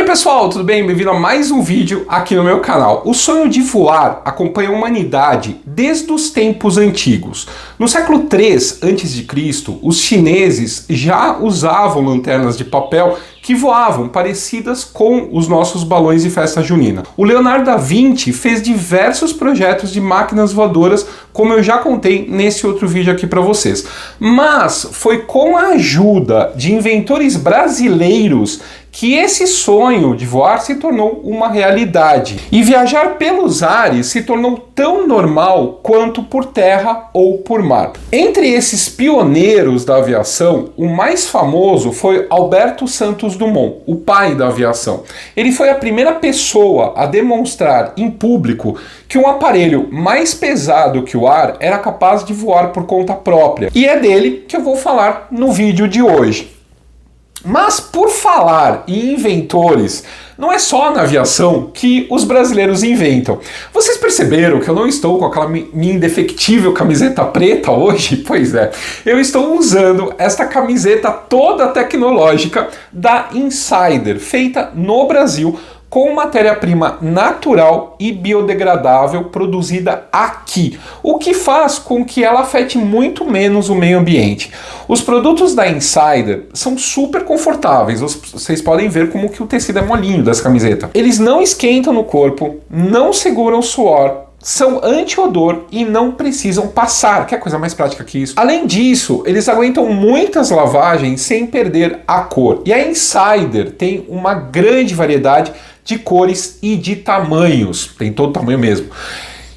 Pessoal, tudo bem? Bem-vindo a mais um vídeo aqui no meu canal. O sonho de voar acompanha a humanidade desde os tempos antigos. No século 3 a.C., os chineses já usavam lanternas de papel que voavam, parecidas com os nossos balões de festa junina. O Leonardo da Vinci fez diversos projetos de máquinas voadoras, como eu já contei nesse outro vídeo aqui para vocês. Mas foi com a ajuda de inventores brasileiros que esse sonho de voar se tornou uma realidade. E viajar pelos ares se tornou tão normal quanto por terra ou por mar. Entre esses pioneiros da aviação, o mais famoso foi Alberto Santos Dumont, o pai da aviação. Ele foi a primeira pessoa a demonstrar em público que um aparelho mais pesado que o ar era capaz de voar por conta própria. E é dele que eu vou falar no vídeo de hoje. Mas por falar em inventores, não é só na aviação que os brasileiros inventam. Vocês perceberam que eu não estou com aquela minha indefectível camiseta preta hoje? Pois é, eu estou usando esta camiseta toda tecnológica da Insider, feita no Brasil, com matéria-prima natural e biodegradável produzida aqui, o que faz com que ela afete muito menos o meio ambiente. Os produtos da Insider são super confortáveis, vocês podem ver como que o tecido é molinho dessa camiseta. Eles não esquentam no corpo, não seguram suor, são anti-odor e não precisam passar, que é coisa mais prática que isso. Além disso, eles aguentam muitas lavagens sem perder a cor. E a Insider tem uma grande variedade de cores e de tamanhos, tem todo tamanho mesmo.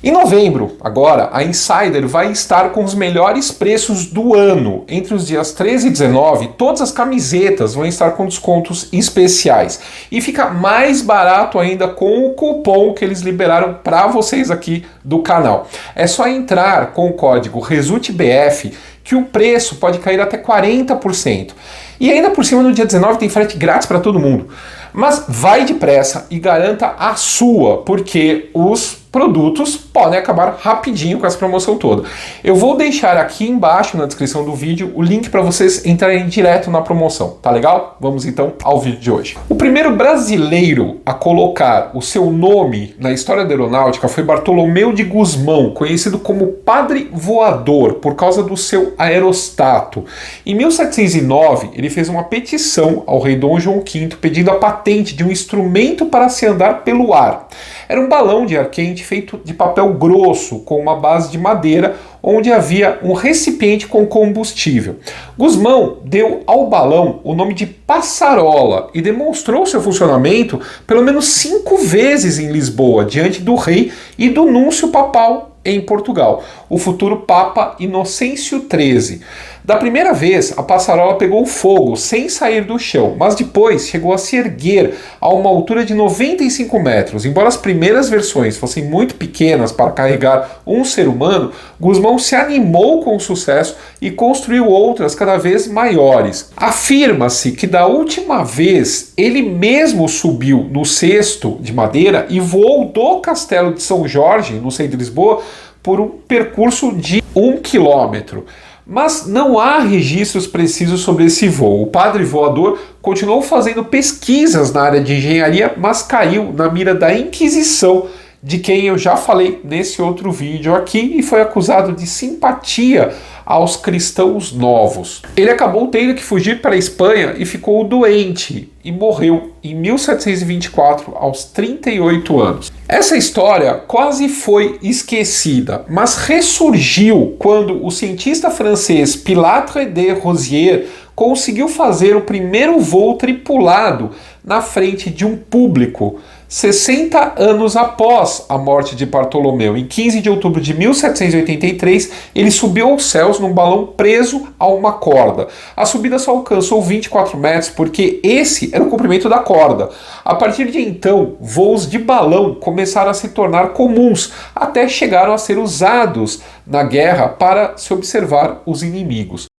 Em novembro, agora, a Insider vai estar com os melhores preços do ano. Entre os dias 13 e 19, todas as camisetas vão estar com descontos especiais. E fica mais barato ainda com o cupom que eles liberaram para vocês aqui do canal. É só entrar com o código RESULTEBF que o preço pode cair até 40%. E ainda por cima, no dia 19 tem frete grátis para todo mundo. Mas vai depressa e garanta a sua, porque os produtos podem acabar rapidinho com essa promoção toda. Eu vou deixar aqui embaixo na descrição do vídeo o link para vocês entrarem direto na promoção, tá legal? Vamos então ao vídeo de hoje. O primeiro brasileiro a colocar o seu nome na história da aeronáutica foi Bartolomeu de Gusmão, conhecido como Padre Voador, por causa do seu aerostato. Em 1709, ele fez uma petição ao rei Dom João V pedindo a patente de um instrumento para se andar pelo ar. Era um balão de ar quente feito de papel grosso com uma base de madeira onde havia um recipiente com combustível. Gusmão deu ao balão o nome de passarola e demonstrou seu funcionamento pelo menos 5 vezes em Lisboa, diante do rei e do núncio papal em Portugal, o futuro Papa Inocêncio XIII. Da primeira vez, a passarola pegou fogo sem sair do chão, mas depois chegou a se erguer a uma altura de 95 metros. Embora as primeiras versões fossem muito pequenas para carregar um ser humano, Gusmão se animou com o sucesso e construiu outras cada vez maiores. Afirma-se que da última vez ele mesmo subiu no cesto de madeira e voou do Castelo de São Jorge, no centro de Lisboa, por um percurso de 1 quilômetro. Mas não há registros precisos sobre esse voo. O padre voador continuou fazendo pesquisas na área de engenharia, mas caiu na mira da Inquisição, de quem eu já falei nesse outro vídeo aqui, e foi acusado de simpatia aos cristãos novos. Ele acabou tendo que fugir para a Espanha e ficou doente e morreu em 1724 aos 38 anos. Essa história quase foi esquecida, mas ressurgiu quando o cientista francês Pilatre de Rosières conseguiu fazer o primeiro voo tripulado na frente de um público 60 anos após a morte de Bartolomeu. Em 15 de outubro de 1783, ele subiu aos céus num balão preso a uma corda. A subida só alcançou 24 metros porque esse era o comprimento da corda. A partir de então, voos de balão começaram a se tornar comuns, até chegaram a ser usados na guerra para se observar os inimigos.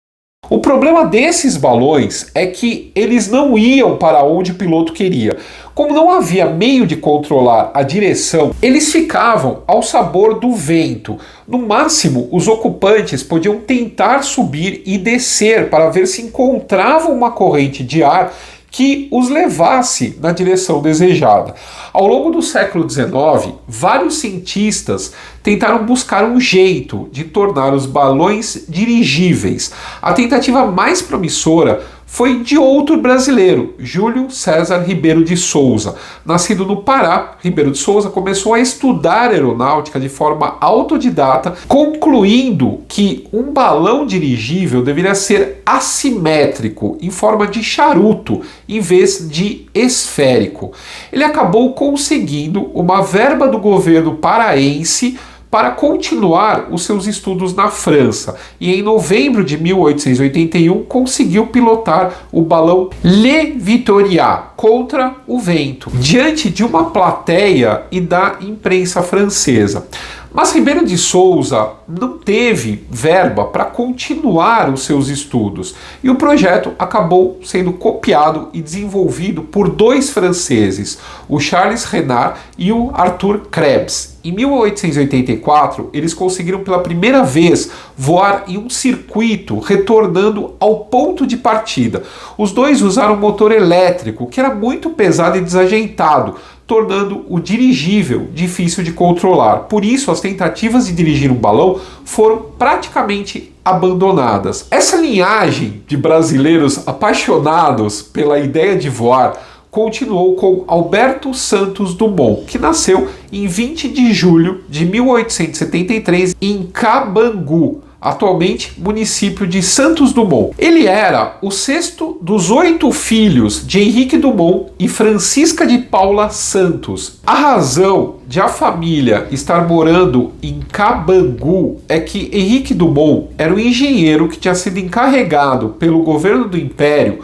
O problema desses balões é que eles não iam para onde o piloto queria. Como não havia meio de controlar a direção, eles ficavam ao sabor do vento. No máximo, os ocupantes podiam tentar subir e descer para ver se encontravam uma corrente de ar que os levasse na direção desejada. Ao longo do século XIX, vários cientistas tentaram buscar um jeito de tornar os balões dirigíveis. A tentativa mais promissora foi de outro brasileiro, Júlio César Ribeiro de Souza. Nascido no Pará, Ribeiro de Souza começou a estudar aeronáutica de forma autodidata, concluindo que um balão dirigível deveria ser assimétrico, em forma de charuto, em vez de esférico. Ele acabou conseguindo uma verba do governo paraense para continuar os seus estudos na França, e em novembro de 1881 conseguiu pilotar o balão Le Victoria contra o vento, diante de uma plateia e da imprensa francesa. Mas Ribeiro de Souza não teve verba para continuar os seus estudos e o projeto acabou sendo copiado e desenvolvido por dois franceses, o Charles Renard e o Arthur Krebs. Em 1884, eles conseguiram pela primeira vez voar em um circuito, retornando ao ponto de partida. Os dois usaram um motor elétrico, que era muito pesado e desajeitado, tornando o dirigível difícil de controlar. Por isso, as tentativas de dirigir um balão foram praticamente abandonadas. Essa linhagem de brasileiros apaixonados pela ideia de voar continuou com Alberto Santos Dumont, que nasceu em 20 de julho de 1873 em Cabangu, atualmente município de Santos Dumont. Ele era o sexto dos 8 filhos de Henrique Dumont e Francisca de Paula Santos. A razão de a família estar morando em Cabangu é que Henrique Dumont era um engenheiro que tinha sido encarregado pelo governo do Império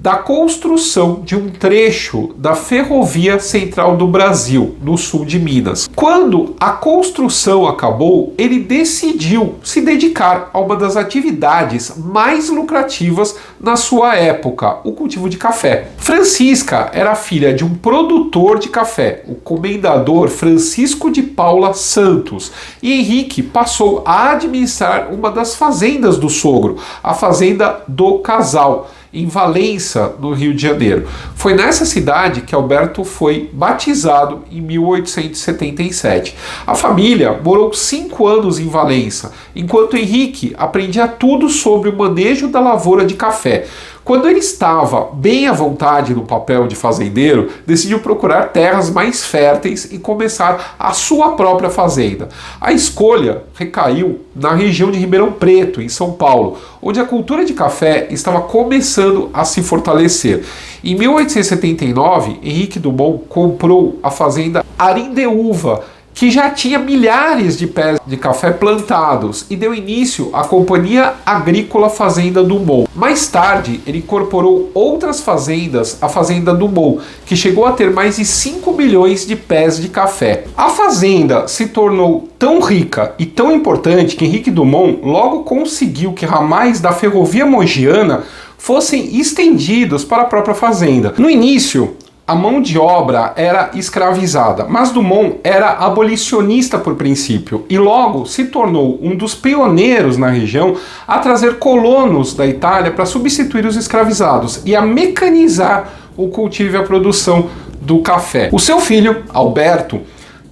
da construção de um trecho da Ferrovia Central do Brasil, no sul de Minas. Quando a construção acabou, ele decidiu se dedicar a uma das atividades mais lucrativas na sua época, o cultivo de café. Francisca era filha de um produtor de café, o comendador Francisco de Paula Santos, e Henrique passou a administrar uma das fazendas do sogro, a Fazenda do Casal, em Valença, no Rio de Janeiro. Foi nessa cidade que Alberto foi batizado em 1877. A família morou 5 anos em Valença, enquanto Henrique aprendia tudo sobre o manejo da lavoura de café. Quando ele estava bem à vontade no papel de fazendeiro, decidiu procurar terras mais férteis e começar a sua própria fazenda. A escolha recaiu na região de Ribeirão Preto, em São Paulo, onde a cultura de café estava começando a se fortalecer. Em 1879, Henrique Dumont comprou a fazenda Arindeúva, que já tinha milhares de pés de café plantados, e deu início à Companhia Agrícola Fazenda Dumont. Mais tarde, ele incorporou outras fazendas à Fazenda Dumont, que chegou a ter mais de 5 milhões de pés de café. A fazenda se tornou tão rica e tão importante que Henrique Dumont logo conseguiu que ramais da Ferrovia Mogiana fossem estendidos para a própria fazenda. No início, a mão de obra era escravizada, mas Dumont era abolicionista por princípio e logo se tornou um dos pioneiros na região a trazer colonos da Itália para substituir os escravizados e a mecanizar o cultivo e a produção do café. O seu filho, Alberto,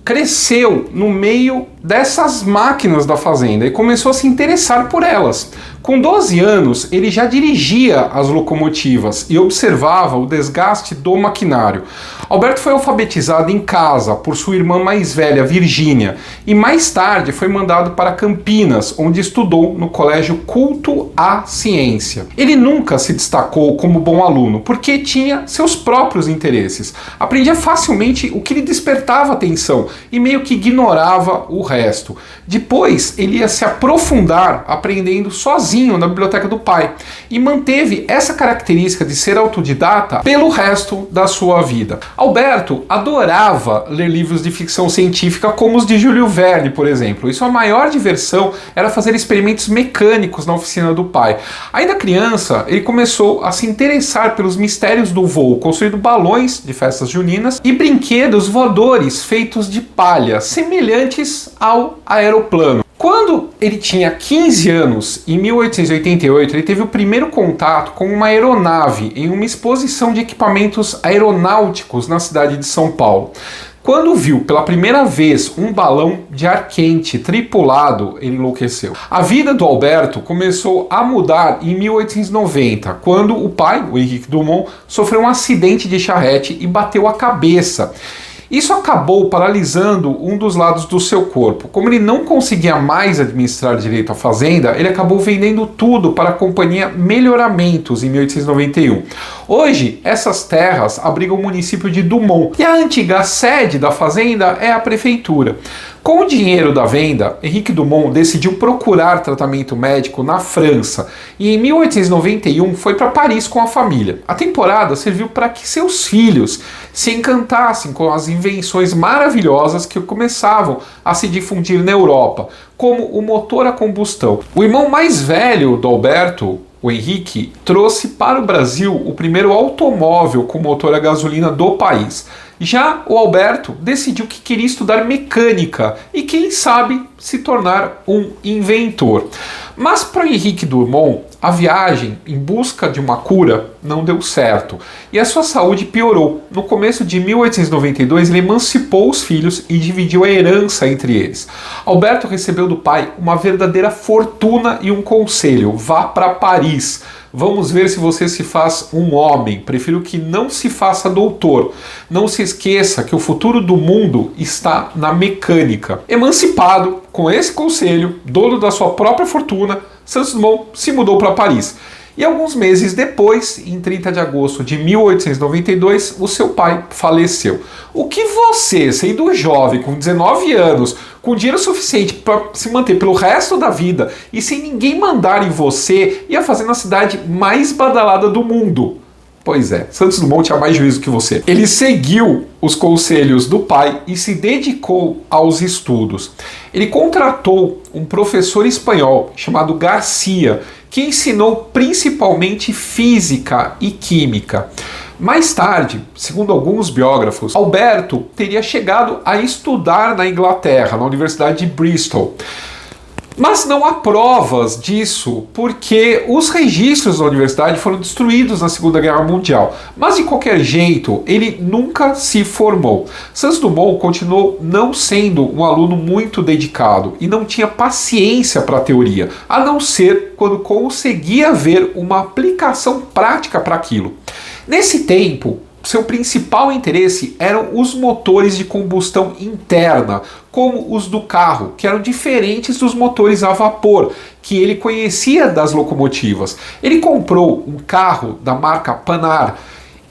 cresceu no meio dessas máquinas da fazenda e começou a se interessar por elas. Com 12 anos, ele já dirigia as locomotivas e observava o desgaste do maquinário. Alberto foi alfabetizado em casa por sua irmã mais velha, Virgínia, e mais tarde foi mandado para Campinas, onde estudou no Colégio Culto à Ciência. Ele nunca se destacou como bom aluno, porque tinha seus próprios interesses. Aprendia facilmente o que lhe despertava atenção e meio que ignorava o resto. Depois, ele ia se aprofundar aprendendo sozinho na biblioteca do pai e manteve essa característica de ser autodidata pelo resto da sua vida. Alberto adorava ler livros de ficção científica como os de Júlio Verne, por exemplo, e sua maior diversão era fazer experimentos mecânicos na oficina do pai. Ainda criança, ele começou a se interessar pelos mistérios do voo, construindo balões de festas juninas e brinquedos voadores feitos de palha, semelhantes ao aeroplano. Quando ele tinha 15 anos, em 1888, ele teve o primeiro contato com uma aeronave em uma exposição de equipamentos aeronáuticos na cidade de São Paulo. Quando viu pela primeira vez um balão de ar quente tripulado, ele enlouqueceu. A vida do Alberto começou a mudar em 1890, quando o pai, o Henrique Dumont, sofreu um acidente de charrete e bateu a cabeça. Isso acabou paralisando um dos lados do seu corpo. Como ele não conseguia mais administrar direito a fazenda, ele acabou vendendo tudo para a companhia Melhoramentos em 1891. Hoje, essas terras abrigam o município de Dumont e a antiga sede da fazenda é a prefeitura. Com o dinheiro da venda, Henrique Dumont decidiu procurar tratamento médico na França e em 1891 foi para Paris com a família. A temporada serviu para que seus filhos se encantassem com as invenções maravilhosas que começavam a se difundir na Europa, como o motor a combustão. O irmão mais velho do Alberto, o Henrique, trouxe para o Brasil o primeiro automóvel com motor a gasolina do país. Já o Alberto decidiu que queria estudar mecânica e, quem sabe, se tornar um inventor. Mas para Henrique Dumont, a viagem em busca de uma cura não deu certo e a sua saúde piorou. No começo de 1892, ele emancipou os filhos e dividiu a herança entre eles. Alberto recebeu do pai uma verdadeira fortuna e um conselho: vá para Paris. Vamos ver se você se faz um homem. Prefiro que não se faça doutor. Não se esqueça que o futuro do mundo está na mecânica. Emancipado, com esse conselho, dono da sua própria fortuna, Santos Dumont se mudou para Paris. E alguns meses depois, em 30 de agosto de 1892, o seu pai faleceu. O que você, sendo jovem, com 19 anos, com dinheiro suficiente para se manter pelo resto da vida e sem ninguém mandar em você, ia fazer na cidade mais badalada do mundo? Pois é, Santos Dumont tinha mais juízo que você. Ele seguiu os conselhos do pai e se dedicou aos estudos. Ele contratou um professor espanhol chamado Garcia, que ensinou principalmente física e química. Mais tarde, segundo alguns biógrafos, Alberto teria chegado a estudar na Inglaterra, na Universidade de Bristol. Mas não há provas disso, porque os registros da universidade foram destruídos na Segunda Guerra Mundial. Mas de qualquer jeito, ele nunca se formou. Santos Dumont continuou não sendo um aluno muito dedicado e não tinha paciência para a teoria, a não ser quando conseguia ver uma aplicação prática para aquilo. Nesse tempo, seu principal interesse eram os motores de combustão interna, como os do carro, que eram diferentes dos motores a vapor, que ele conhecia das locomotivas. Ele comprou um carro da marca Panhard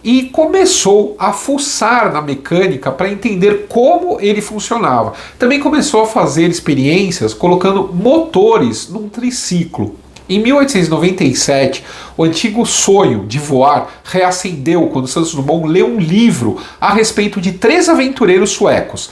e começou a fuçar na mecânica para entender como ele funcionava. Também começou a fazer experiências colocando motores num triciclo. Em 1897, o antigo sonho de voar reacendeu quando Santos Dumont leu um livro a respeito de 3 aventureiros suecos.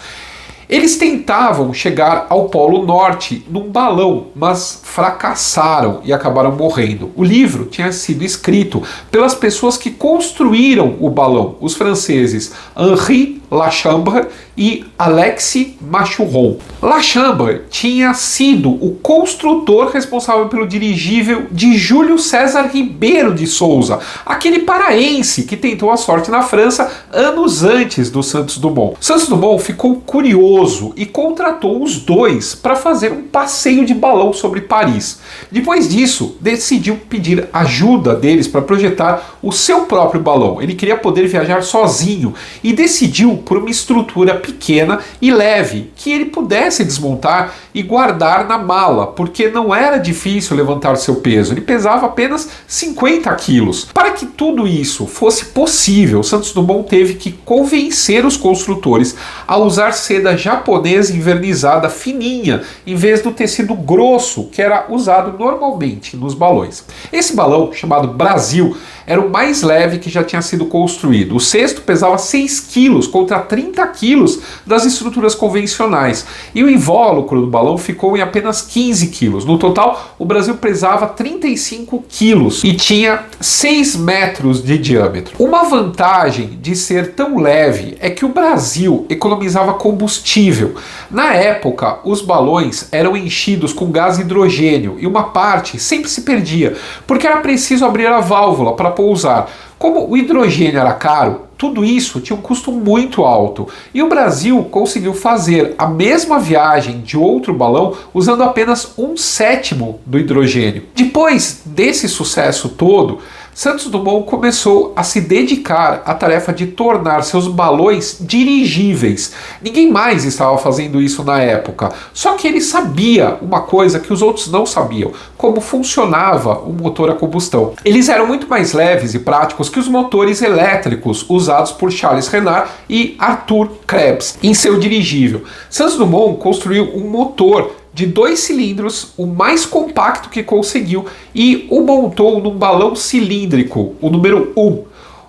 Eles tentavam chegar ao Polo Norte num balão, mas fracassaram e acabaram morrendo. O livro tinha sido escrito pelas pessoas que construíram o balão, os franceses Henri Lachambre e Alexis Machuron. Lachambre tinha sido o construtor responsável pelo dirigível de Júlio César Ribeiro de Souza, aquele paraense que tentou a sorte na França anos antes do Santos Dumont. Santos Dumont ficou curioso e contratou os dois para fazer um passeio de balão sobre Paris. Depois disso, decidiu pedir ajuda deles para projetar o seu próprio balão. Ele queria poder viajar sozinho e decidiu por uma estrutura pequena e leve, que ele pudesse desmontar e guardar na mala, porque não era difícil levantar seu peso, ele pesava apenas 50 quilos. Para que tudo isso fosse possível, Santos Dumont teve que convencer os construtores a usar seda japonesa envernizada fininha, em vez do tecido grosso que era usado normalmente nos balões. Esse balão, chamado Brasil, era o mais leve que já tinha sido construído. O cesto pesava 6 quilos contra 30 quilos quilos das estruturas convencionais. E o invólucro do balão ficou em apenas 15 quilos. No total, o Brasil pesava 35 quilos e tinha 6 metros de diâmetro. Uma vantagem de ser tão leve é que o Brasil economizava combustível. Na época, os balões eram enchidos com gás hidrogênio e uma parte sempre se perdia, porque era preciso abrir a válvula para pousar. Como o hidrogênio era caro, tudo isso tinha um custo muito alto e o Brasil conseguiu fazer a mesma viagem de outro balão usando apenas 1/7 do hidrogênio. Depois desse sucesso todo, Santos Dumont começou a se dedicar à tarefa de tornar seus balões dirigíveis. Ninguém mais estava fazendo isso na época, só que ele sabia uma coisa que os outros não sabiam: como funcionava um motor a combustão. Eles eram muito mais leves e práticos que os motores elétricos usados por Charles Renard e Arthur Krebs em seu dirigível. Santos Dumont construiu um motor de 2 cilindros, o mais compacto que conseguiu, e o montou num balão cilíndrico, o número 1.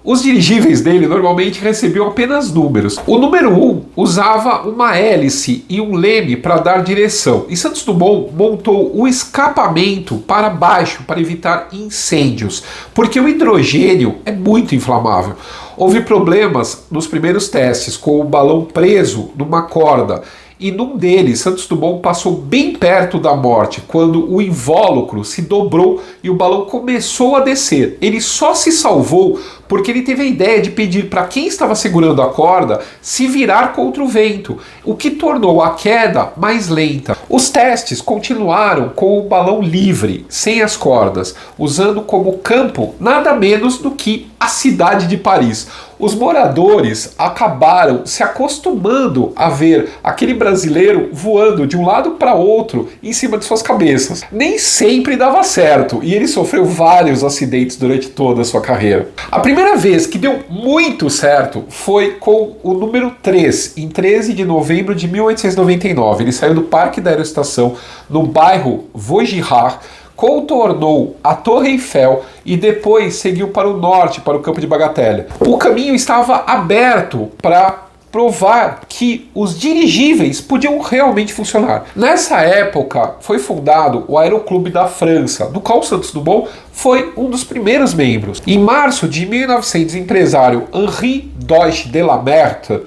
Os dirigíveis dele normalmente recebiam apenas números. O número 1 usava uma hélice e um leme para dar direção, e Santos Dumont montou o escapamento para baixo para evitar incêndios, porque o hidrogênio é muito inflamável. Houve problemas nos primeiros testes com o balão preso numa corda, e num deles, Santos Dumont passou bem perto da morte, quando o invólucro se dobrou e o balão começou a descer. Ele só se salvou porque ele teve a ideia de pedir para quem estava segurando a corda se virar contra o vento, o que tornou a queda mais lenta. Os testes continuaram com o balão livre, sem as cordas, usando como campo nada menos do que a cidade de Paris. Os moradores acabaram se acostumando a ver aquele brasileiro voando de um lado para outro em cima de suas cabeças. Nem sempre dava certo e ele sofreu vários acidentes durante toda a sua carreira. A primeira vez que deu muito certo foi com o número 3, em 13 de novembro de 1899. Ele saiu do Parque da Aeroestação, no bairro Vaugirard, contornou a Torre Eiffel e depois seguiu para o norte, para o Campo de Bagatelle. O caminho estava aberto para provar que os dirigíveis podiam realmente funcionar. Nessa época foi fundado o Aeroclube da França, do qual Santos Dumont foi um dos primeiros membros. Em março de 1900, o empresário Henri Deutsch de la Meurthe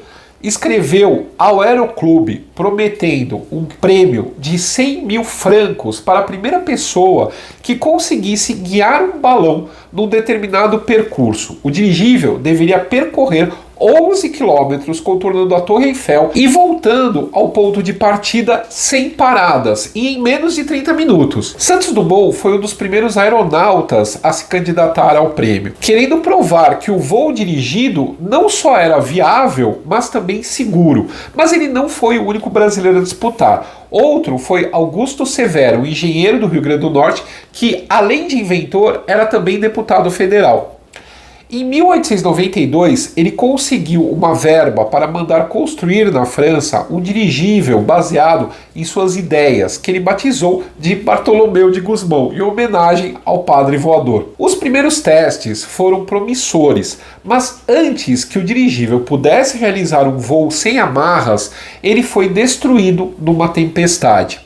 escreveu ao Aeroclube prometendo um prêmio de 100 mil francos para a primeira pessoa que conseguisse guiar um balão num determinado percurso. O dirigível deveria percorrer 11 quilômetros contornando a Torre Eiffel e voltando ao ponto de partida sem paradas e em menos de 30 minutos. Santos Dumont foi um dos primeiros aeronautas a se candidatar ao prêmio, querendo provar que o voo dirigido não só era viável, mas também seguro. Mas ele não foi o único brasileiro a disputar. Outro foi Augusto Severo, engenheiro do Rio Grande do Norte, que além de inventor, era também deputado federal. Em 1892, ele conseguiu uma verba para mandar construir na França um dirigível baseado em suas ideias, que ele batizou de Bartolomeu de Gusmão, em homenagem ao padre voador. Os primeiros testes foram promissores, mas antes que o dirigível pudesse realizar um voo sem amarras, ele foi destruído numa tempestade.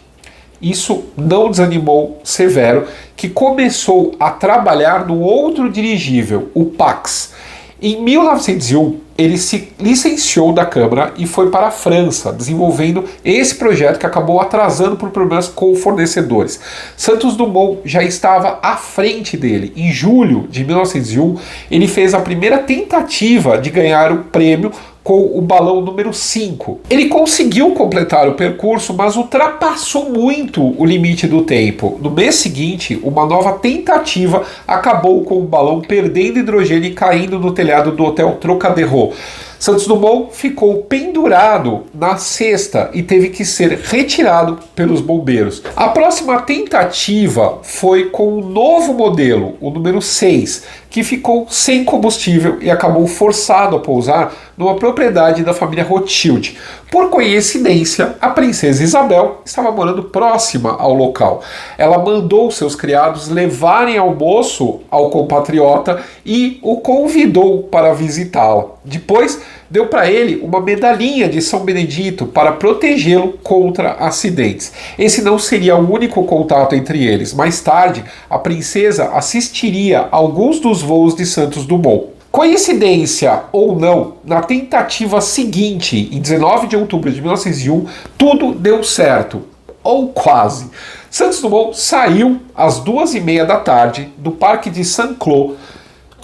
Isso não desanimou Severo, que começou a trabalhar no outro dirigível, o Pax. Em 1901, ele se licenciou da Câmara e foi para a França, desenvolvendo esse projeto que acabou atrasando por problemas com fornecedores. Santos Dumont já estava à frente dele. Em julho de 1901, ele fez a primeira tentativa de ganhar o prêmio com o balão número 5. Ele conseguiu completar o percurso, mas ultrapassou muito o limite do tempo. No mês seguinte, uma nova tentativa acabou com o balão perdendo hidrogênio e caindo no telhado do Hotel Trocadéro. Santos Dumont ficou pendurado na cesta e teve que ser retirado pelos bombeiros. A próxima tentativa foi com um novo modelo, o número 6, que ficou sem combustível e acabou forçado a pousar numa propriedade da família Rothschild. Por coincidência, a princesa Isabel estava morando próxima ao local. Ela mandou seus criados levarem almoço ao compatriota e o convidou para visitá-la. Depois, deu para ele uma medalhinha de São Benedito para protegê-lo contra acidentes. Esse não seria o único contato entre eles. Mais tarde, a princesa assistiria a alguns dos voos de Santos Dumont. Coincidência ou não, na tentativa seguinte, em 19 de outubro de 1901, tudo deu certo, ou quase. Santos Dumont saiu às 2h30 da tarde do Parque de Saint-Cloud,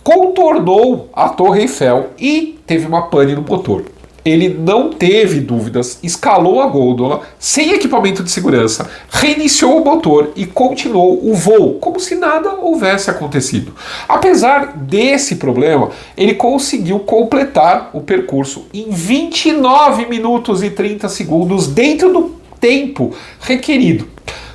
contornou a Torre Eiffel e teve uma pane no motor. Ele não teve dúvidas, escalou a gôndola sem equipamento de segurança, reiniciou o motor e continuou o voo, como se nada houvesse acontecido. Apesar desse problema, ele conseguiu completar o percurso em 29 minutos e 30 segundos dentro do tempo requerido.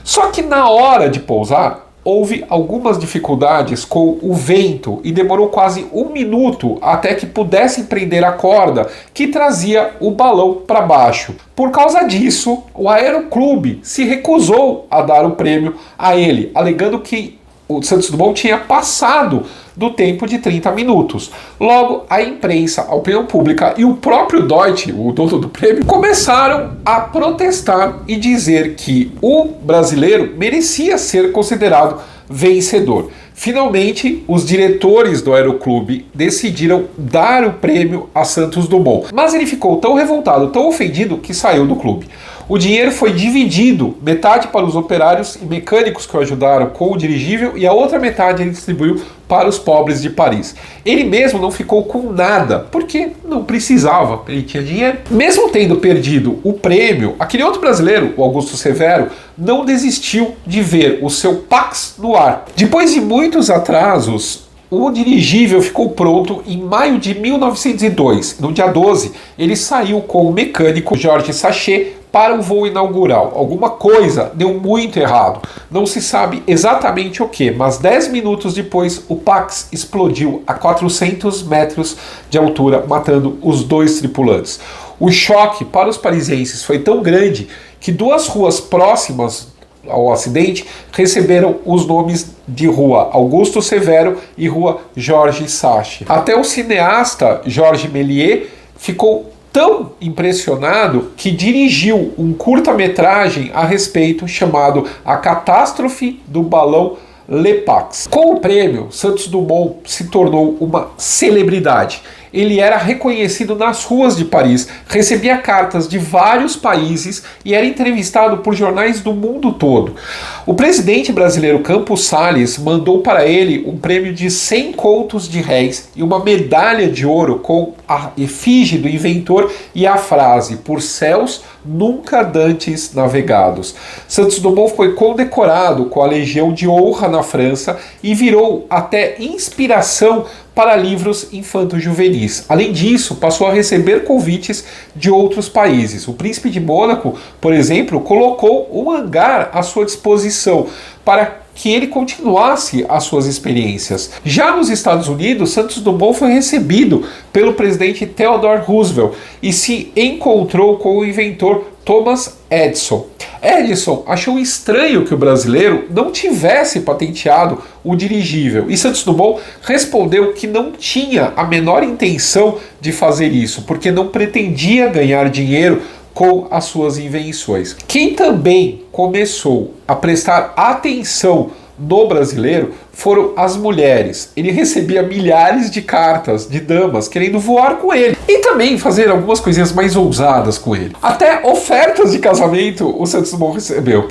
Só que na hora de pousar, houve algumas dificuldades com o vento e demorou quase 1 minuto até que pudessem prender a corda que trazia o balão para baixo. Por causa disso, o Aeroclube se recusou a dar o prêmio a ele, alegando que o Santos Dumont tinha passado do tempo de 30 minutos. Logo, a imprensa, a opinião pública e o próprio Deutsch, o dono do prêmio, começaram a protestar e dizer que o brasileiro merecia ser considerado vencedor. Finalmente, os diretores do Aeroclube decidiram dar o prêmio a Santos Dumont. Mas ele ficou tão revoltado, tão ofendido, que saiu do clube. O dinheiro foi dividido, metade para os operários e mecânicos que o ajudaram com o dirigível e a outra metade ele distribuiu para os pobres de Paris. Ele mesmo não ficou com nada, porque não precisava, ele tinha dinheiro. Mesmo tendo perdido o prêmio, aquele outro brasileiro, o Augusto Severo, não desistiu de ver o seu Pax no ar. Depois de muitos atrasos, o dirigível ficou pronto em maio de 1902. No dia 12, ele saiu com o mecânico Georges Sachet para o voo inaugural. Alguma coisa deu muito errado. Não se sabe exatamente o que, mas 10 minutos depois o Pax explodiu a 400 metros de altura, matando os 2 tripulantes. O choque para os parisienses foi tão grande que 2 ruas próximas ao acidente receberam os nomes de Rua Augusto Severo e Rua Georges Sachet. Até o cineasta Georges Méliès ficou tão impressionado que dirigiu um curta-metragem a respeito chamado A Catástrofe do Balão Le Pax. Com o prêmio, Santos Dumont se tornou uma celebridade. Ele era reconhecido nas ruas de Paris, recebia cartas de vários países e era entrevistado por jornais do mundo todo. O presidente brasileiro Campos Salles mandou para ele um prêmio de 100 contos de réis e uma medalha de ouro com a efígie do inventor e a frase "Por céus nunca dantes navegados". Santos Dumont foi condecorado com a Legião de Honra na França e virou até inspiração para livros infanto-juvenis. Além disso, passou a receber convites de outros países. O príncipe de Mônaco, por exemplo, colocou um hangar à sua disposição para que ele continuasse as suas experiências. Já nos Estados Unidos, Santos Dumont foi recebido pelo presidente Theodore Roosevelt e se encontrou com o inventor Thomas Edison. Edison achou estranho que o brasileiro não tivesse patenteado o dirigível e Santos Dumont respondeu que não tinha a menor intenção de fazer isso, porque não pretendia ganhar dinheiro com as suas invenções. Quem também começou a prestar atenção no brasileiro foram as mulheres. Ele recebia milhares de cartas de damas querendo voar com ele e também fazer algumas coisinhas mais ousadas com ele. Até ofertas de casamento o Santos Dumont recebeu.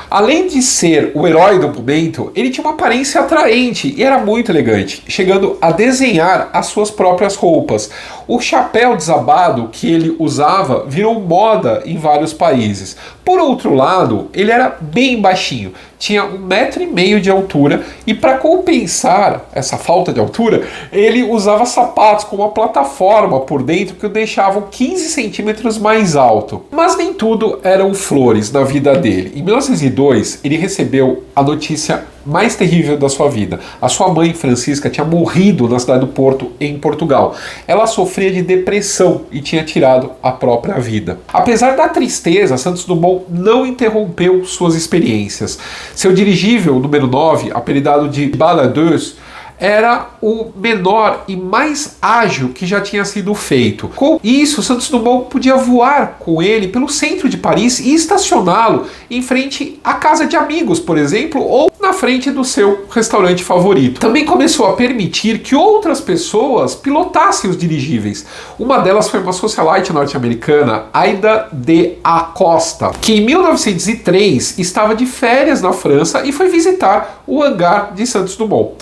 Além de ser o herói do momento, ele tinha uma aparência atraente e era muito elegante, chegando a desenhar as suas próprias roupas. O chapéu desabado que ele usava virou moda em vários países. Por outro lado, ele era bem baixinho, tinha 1,5 metro de altura e para compensar essa falta de altura, ele usava sapatos com uma plataforma por dentro que o deixavam 15 centímetros mais alto. Mas nem tudo eram flores na vida dele. Em 1902, ele recebeu a notícia mais terrível da sua vida. A sua mãe, Francisca, tinha morrido na cidade do Porto, em Portugal. Ela sofria de depressão e tinha tirado a própria vida. Apesar da tristeza, Santos Dumont não interrompeu suas experiências. Seu dirigível número 9, apelidado de Balladeuse, era o menor e mais ágil que já tinha sido feito. Com isso, Santos Dumont podia voar com ele pelo centro de Paris e estacioná-lo em frente à casa de amigos, por exemplo, ou na frente do seu restaurante favorito. Também começou a permitir que outras pessoas pilotassem os dirigíveis. Uma delas foi uma socialite norte-americana, Aida de Acosta, que em 1903 estava de férias na França e foi visitar o hangar de Santos Dumont.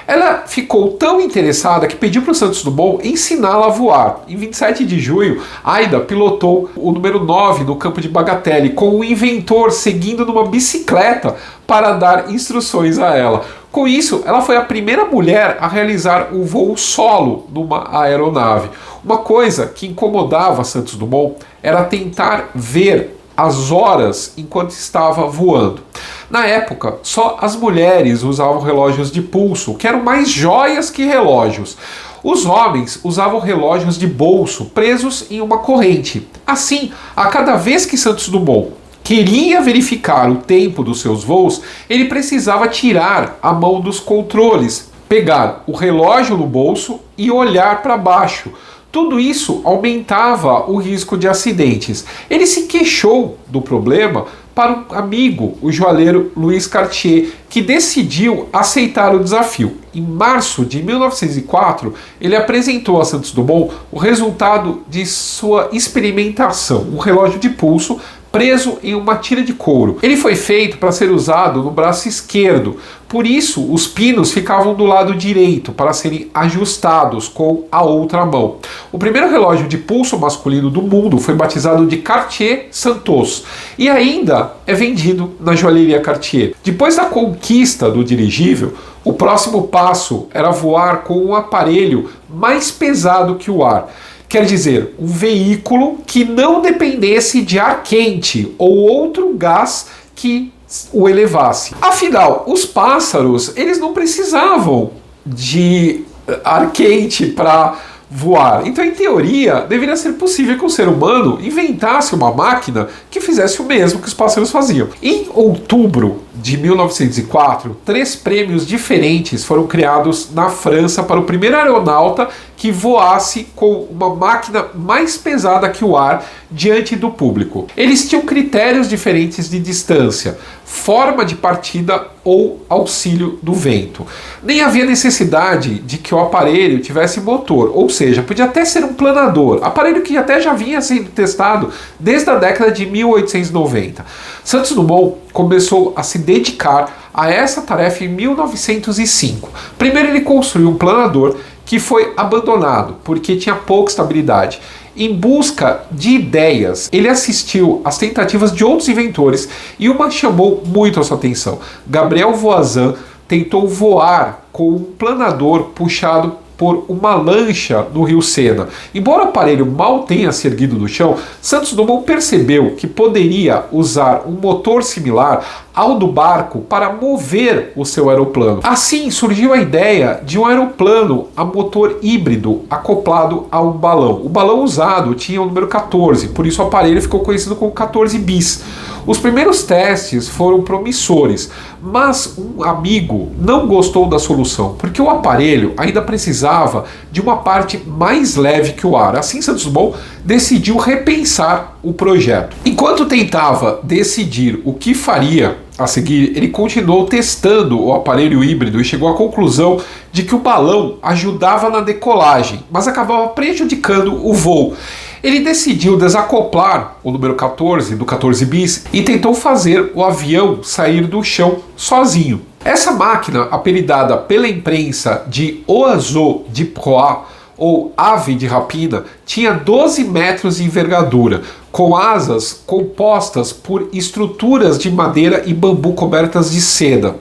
Ela ficou tão interessada que pediu para o Santos Dumont ensiná-la a voar. Em 27 de junho, Aida pilotou o número 9 no campo de Bagatelle, com o inventor seguindo numa bicicleta para dar instruções a ela. Com isso, ela foi a primeira mulher a realizar um voo solo numa aeronave. Uma coisa que incomodava Santos Dumont era tentar ver as horas enquanto estava voando. Na época, só as mulheres usavam relógios de pulso, que eram mais joias que relógios. Os homens usavam relógios de bolso presos em uma corrente. Assim, a cada vez que Santos Dumont queria verificar o tempo dos seus voos, ele precisava tirar a mão dos controles, pegar o relógio no bolso e olhar para baixo. Tudo isso aumentava o risco de acidentes. Ele se queixou do problema para um amigo, o joalheiro Louis Cartier, que decidiu aceitar o desafio. Em março de 1904, ele apresentou a Santos Dumont o resultado de sua experimentação, um relógio de pulso preso em uma tira de couro. Ele foi feito para ser usado no braço esquerdo, por isso os pinos ficavam do lado direito para serem ajustados com a outra mão. O primeiro relógio de pulso masculino do mundo foi batizado de Cartier Santos e ainda é vendido na joalheria Cartier. Depois da conquista do dirigível, o próximo passo era voar com um aparelho mais pesado que o ar. Quer dizer, um veículo que não dependesse de ar quente ou outro gás que o elevasse. Afinal, os pássaros, eles não precisavam de ar quente para voar. Então, em teoria, deveria ser possível que o ser humano inventasse uma máquina que fizesse o mesmo que os pássaros faziam. Em outubro de 1904, 3 prêmios diferentes foram criados na França para o primeiro aeronauta que voasse com uma máquina mais pesada que o ar diante do público. Eles tinham critérios diferentes de distância, forma de partida ou auxílio do vento. Nem havia necessidade de que o aparelho tivesse motor, ou seja, podia até ser um planador, aparelho que até já vinha sendo testado desde a década de 1890. Santos Dumont começou a se dedicar a essa tarefa em 1905. Primeiro ele construiu um planador que foi abandonado porque tinha pouca estabilidade. Em busca de ideias, ele assistiu às tentativas de outros inventores e uma chamou muito a sua atenção. Gabriel Voisin tentou voar com um planador puxado por uma lancha no rio Sena. Embora o aparelho mal tenha se erguido do chão, Santos Dumont percebeu que poderia usar um motor similar ao do barco para mover o seu aeroplano. Assim surgiu a ideia de um aeroplano a motor híbrido acoplado a um balão. O balão usado tinha o número 14, por isso o aparelho ficou conhecido como 14 bis. Os primeiros testes foram promissores, mas um amigo não gostou da solução, porque o aparelho ainda precisava de uma parte mais leve que o ar. Assim, Santos Dumont decidiu repensar o projeto. Enquanto tentava decidir o que faria a seguir, ele continuou testando o aparelho híbrido e chegou à conclusão de que o balão ajudava na decolagem, mas acabava prejudicando o voo. Ele decidiu desacoplar o número 14 do 14 bis e tentou fazer o avião sair do chão sozinho. Essa máquina, apelidada pela imprensa de Oiseau de Proie, ou ave de rapina, tinha 12 metros de envergadura, com asas compostas por estruturas de madeira e bambu cobertas de seda.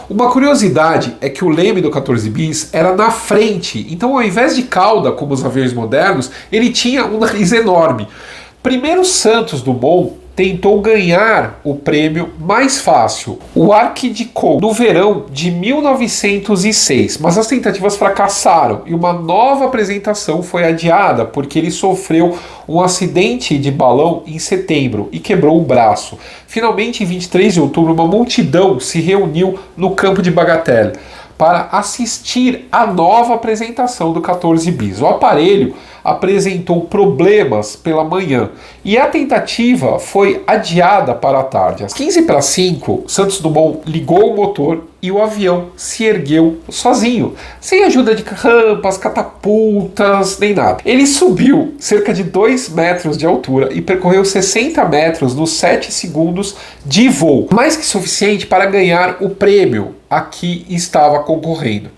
Uma curiosidade é que o leme do 14 bis era na frente, então ao invés de cauda, como os aviões modernos, ele tinha um nariz enorme. Primeiro Santos Dumont tentou ganhar o prêmio mais fácil, o Arc de Coal, no verão de 1906, mas as tentativas fracassaram e uma nova apresentação foi adiada porque ele sofreu um acidente de balão em setembro e quebrou o braço. Finalmente, em 23 de outubro, uma multidão se reuniu no campo de Bagatelle para assistir à nova apresentação do 14 bis. O aparelho apresentou problemas pela manhã e a tentativa foi adiada para a tarde. Às 15:05, Santos Dumont ligou o motor e o avião se ergueu sozinho, sem ajuda de rampas, catapultas, nem nada. Ele subiu cerca de 2 metros de altura e percorreu 60 metros nos 7 segundos de voo, mais que suficiente para ganhar o prêmio a que estava concorrendo.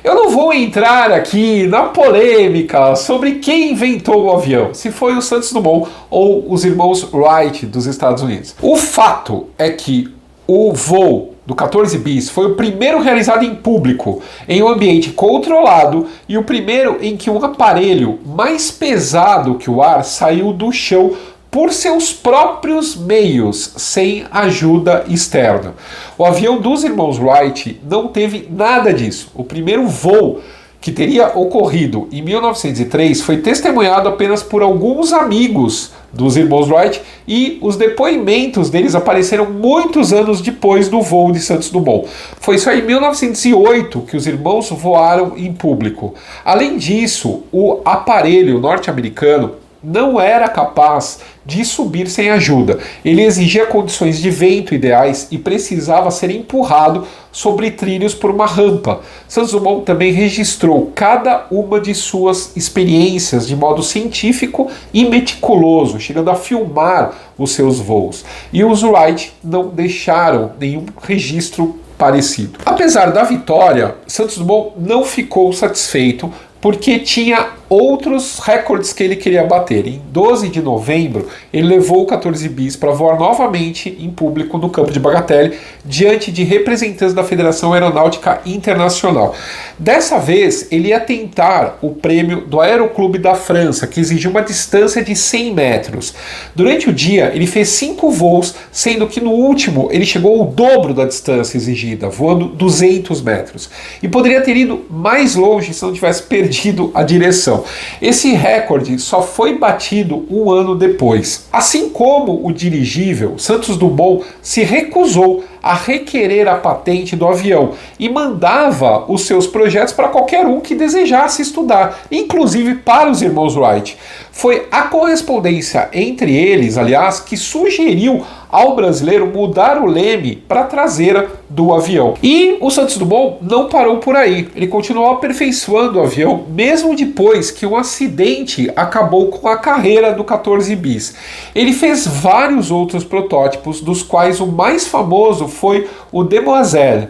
Eu não vou entrar aqui na polêmica sobre quem inventou o avião, se foi o Santos Dumont ou os irmãos Wright dos Estados Unidos. O fato é que o voo do 14 bis foi o primeiro realizado em público, em um ambiente controlado e o primeiro em que um aparelho mais pesado que o ar saiu do chão por seus próprios meios, sem ajuda externa. O avião dos irmãos Wright não teve nada disso. O primeiro voo que teria ocorrido em 1903 foi testemunhado apenas por alguns amigos dos irmãos Wright e os depoimentos deles apareceram muitos anos depois do voo de Santos Dumont. Foi só em 1908 que os irmãos voaram em público. Além disso, o aparelho norte-americano não era capaz de subir sem ajuda. Ele exigia condições de vento ideais e precisava ser empurrado sobre trilhos por uma rampa. Santos Dumont também registrou cada uma de suas experiências de modo científico e meticuloso, chegando a filmar os seus voos. E os Wright não deixaram nenhum registro parecido. Apesar da vitória, Santos Dumont não ficou satisfeito porque tinha outros recordes que ele queria bater. Em 12 de novembro, ele levou o 14 bis para voar novamente em público no campo de Bagatelle, diante de representantes da Federação Aeronáutica Internacional. Dessa vez, ele ia tentar o prêmio do Aeroclube da França, que exigia uma distância de 100 metros. Durante o dia, ele fez 5 voos, sendo que no último ele chegou ao dobro da distância exigida, voando 200 metros. E poderia ter ido mais longe se não tivesse perdido a direção. Esse recorde só foi batido um ano depois. Assim como o dirigível, Santos Dumont se recusou a requerer a patente do avião e mandava os seus projetos para qualquer um que desejasse estudar, inclusive para os irmãos Wright. Foi a correspondência entre eles, aliás, que sugeriu ao brasileiro mudar o leme para a traseira do avião. E o Santos Dumont não parou por aí. Ele continuou aperfeiçoando o avião, mesmo depois que um acidente acabou com a carreira do 14 bis. Ele fez vários outros protótipos, dos quais o mais famoso foi o Demoiselle,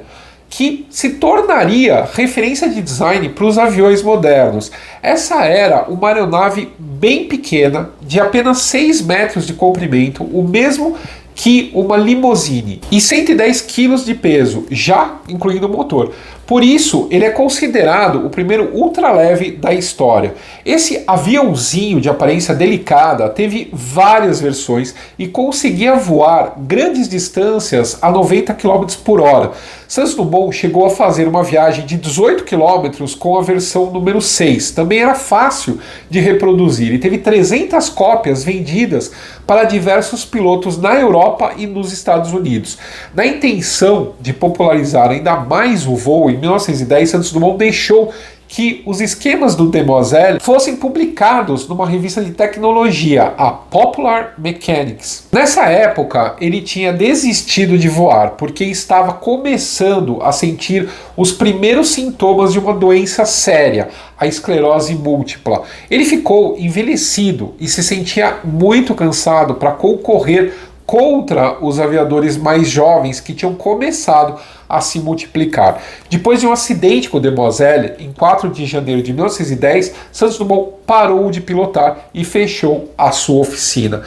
que se tornaria referência de design para os aviões modernos. Essa era uma aeronave bem pequena, de apenas 6 metros de comprimento, o mesmo que uma limousine, e 110 quilos de peso, já incluindo o motor. Por isso, ele é considerado o primeiro ultraleve da história. Esse aviãozinho de aparência delicada teve várias versões e conseguia voar grandes distâncias a 90 km por hora. Santos Dumont chegou a fazer uma viagem de 18 km com a versão número 6. Também era fácil de reproduzir e teve 300 cópias vendidas para diversos pilotos na Europa e nos Estados Unidos. Na intenção de popularizar ainda mais o voo, em 1910, Santos Dumont deixou que os esquemas do Demoiselle fossem publicados numa revista de tecnologia, a Popular Mechanics. Nessa época, ele tinha desistido de voar, porque estava começando a sentir os primeiros sintomas de uma doença séria, a esclerose múltipla. Ele ficou envelhecido e se sentia muito cansado para concorrer contra os aviadores mais jovens que tinham começado a se multiplicar. Depois de um acidente com o Demoiselle, em 4 de janeiro de 1910, Santos Dumont parou de pilotar e fechou a sua oficina.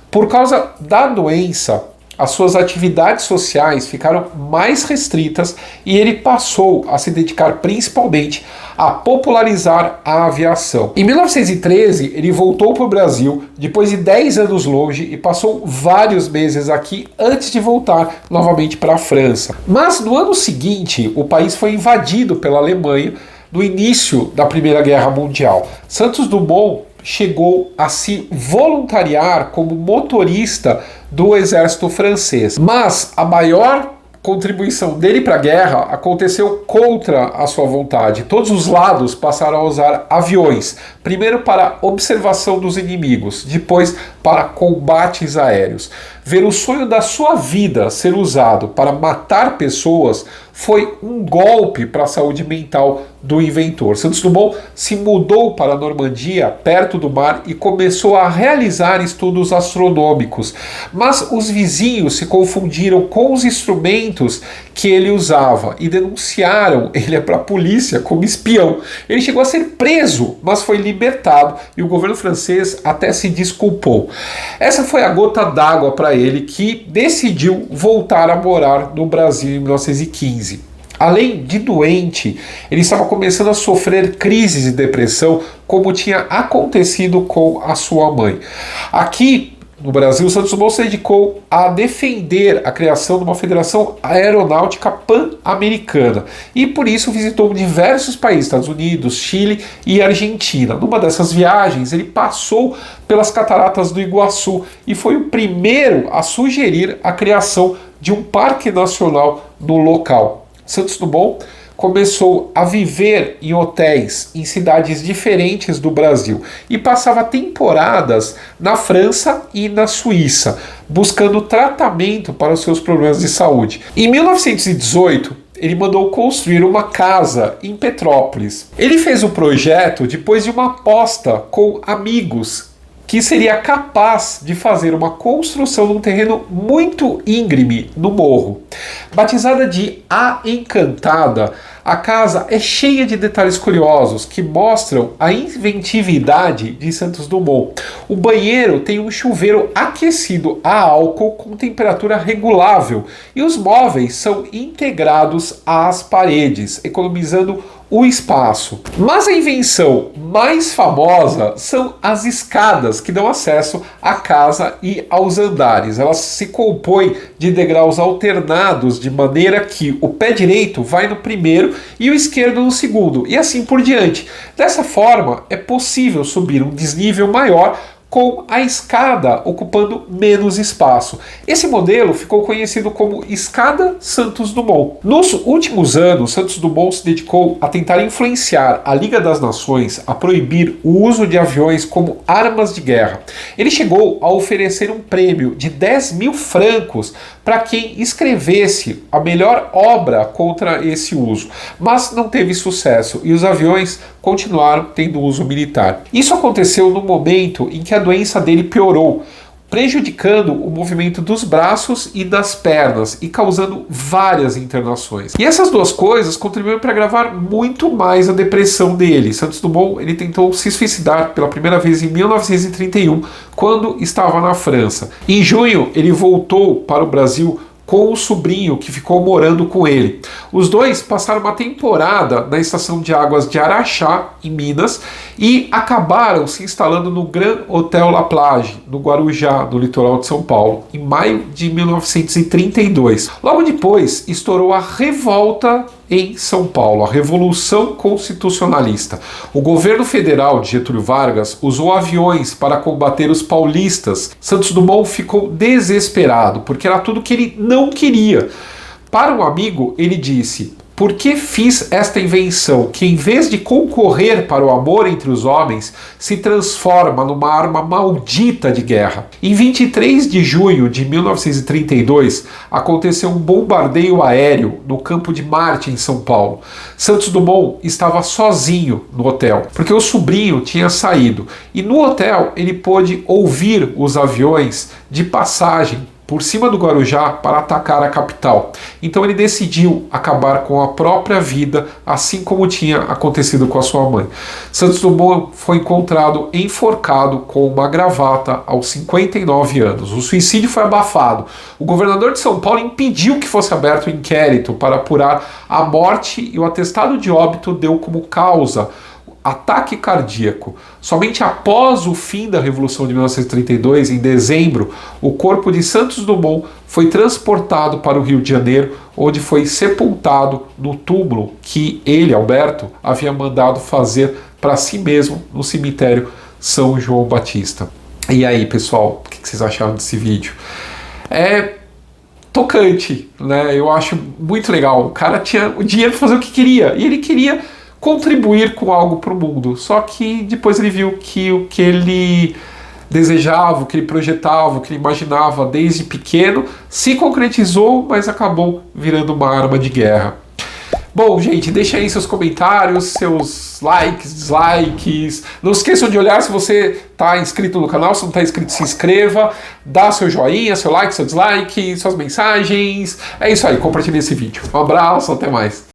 Por causa da doença, as suas atividades sociais ficaram mais restritas e ele passou a se dedicar principalmente a popularizar a aviação. Em 1913, ele voltou para o Brasil depois de 10 anos longe e passou vários meses aqui antes de voltar novamente para a França. Mas no ano seguinte, o país foi invadido pela Alemanha no início da Primeira Guerra Mundial. Santos Dumont chegou a se voluntariar como motorista do exército francês, mas a maior contribuição dele para a guerra aconteceu contra a sua vontade. Todos os lados passaram a usar aviões, primeiro para observação dos inimigos, depois para combates aéreos. Ver o sonho da sua vida ser usado para matar pessoas foi um golpe para a saúde mental do inventor. Santos Dumont se mudou para a Normandia, perto do mar, e começou a realizar estudos astronômicos. Mas os vizinhos se confundiram com os instrumentos que ele usava e denunciaram ele para a polícia como espião. Ele chegou a ser preso, mas foi libertado e o governo francês até se desculpou. Essa foi a gota d'água para ele, que decidiu voltar a morar no Brasil em 1915. Além de doente, ele estava começando a sofrer crises de depressão, como tinha acontecido com a sua mãe. Aqui no Brasil, Santos Dumont se dedicou a defender a criação de uma federação aeronáutica pan-americana e por isso visitou diversos países, Estados Unidos, Chile e Argentina. Numa dessas viagens, ele passou pelas cataratas do Iguaçu e foi o primeiro a sugerir a criação de um parque nacional no local. Santos Dumont começou a viver em hotéis em cidades diferentes do Brasil e passava temporadas na França e na Suíça, buscando tratamento para os seus problemas de saúde. Em 1918, ele mandou construir uma casa em Petrópolis. Ele fez o projeto depois de uma aposta com amigos que seria capaz de fazer uma construção num terreno muito íngreme no morro. Batizada de A Encantada, a casa é cheia de detalhes curiosos que mostram a inventividade de Santos Dumont. O banheiro tem um chuveiro aquecido a álcool com temperatura regulável e os móveis são integrados às paredes, economizando o espaço. Mas a invenção mais famosa são as escadas que dão acesso à casa e aos andares. Elas se compõem de degraus alternados de maneira que o pé direito vai no primeiro e o esquerdo no segundo, e assim por diante. Dessa forma, é possível subir um desnível maior com a escada ocupando menos espaço. Esse modelo ficou conhecido como Escada Santos Dumont. Nos últimos anos, Santos Dumont se dedicou a tentar influenciar a Liga das Nações a proibir o uso de aviões como armas de guerra. Ele chegou a oferecer um prêmio de 10 mil francos para quem escrevesse a melhor obra contra esse uso, mas não teve sucesso e os aviões continuaram tendo uso militar. Isso aconteceu no momento em que a doença dele piorou, prejudicando o movimento dos braços e das pernas e causando várias internações. E essas duas coisas contribuíram para agravar muito mais a depressão dele. Santos Dumont ele tentou se suicidar pela primeira vez em 1931, quando estava na França. Em junho, ele voltou para o Brasil com o sobrinho que ficou morando com ele. Os dois passaram uma temporada na estação de águas de Araxá, em Minas, e acabaram se instalando no Grand Hotel La Plage, no Guarujá, no litoral de São Paulo, em maio de 1932. Logo depois, estourou a revolta em São Paulo, a Revolução Constitucionalista. O governo federal de Getúlio Vargas usou aviões para combater os paulistas. Santos Dumont ficou desesperado, porque era tudo que ele não queria. Para um amigo, ele disse: "Por que fiz esta invenção que, em vez de concorrer para o amor entre os homens, se transforma numa arma maldita de guerra?" Em 23 de junho de 1932, aconteceu um bombardeio aéreo no Campo de Marte, em São Paulo. Santos Dumont estava sozinho no hotel, porque o sobrinho tinha saído. E no hotel ele pôde ouvir os aviões de passagem por cima do Guarujá para atacar a capital. Então ele decidiu acabar com a própria vida, assim como tinha acontecido com a sua mãe. Santos Dumont foi encontrado enforcado com uma gravata aos 59 anos. O suicídio foi abafado. O governador de São Paulo impediu que fosse aberto o inquérito para apurar a morte e o atestado de óbito deu como causa ataque cardíaco. Somente após o fim da Revolução de 1932, em dezembro, o corpo de Santos Dumont foi transportado para o Rio de Janeiro, onde foi sepultado no túmulo que ele, Alberto, havia mandado fazer para si mesmo no cemitério São João Batista. E aí, pessoal, o que vocês acharam desse vídeo? É tocante, né? Eu acho muito legal. O cara tinha o dinheiro para fazer o que queria, e ele queria contribuir com algo para o mundo. Só que depois ele viu que o que ele desejava, o que ele projetava, o que ele imaginava desde pequeno se concretizou, mas acabou virando uma arma de guerra. Bom, gente, deixa aí seus comentários, seus likes, dislikes. Não esqueçam de olhar se você está inscrito no canal. Se não está inscrito, se inscreva. Dá seu joinha, seu like, seu dislike, suas mensagens. É isso aí, compartilhe esse vídeo. Um abraço, até mais.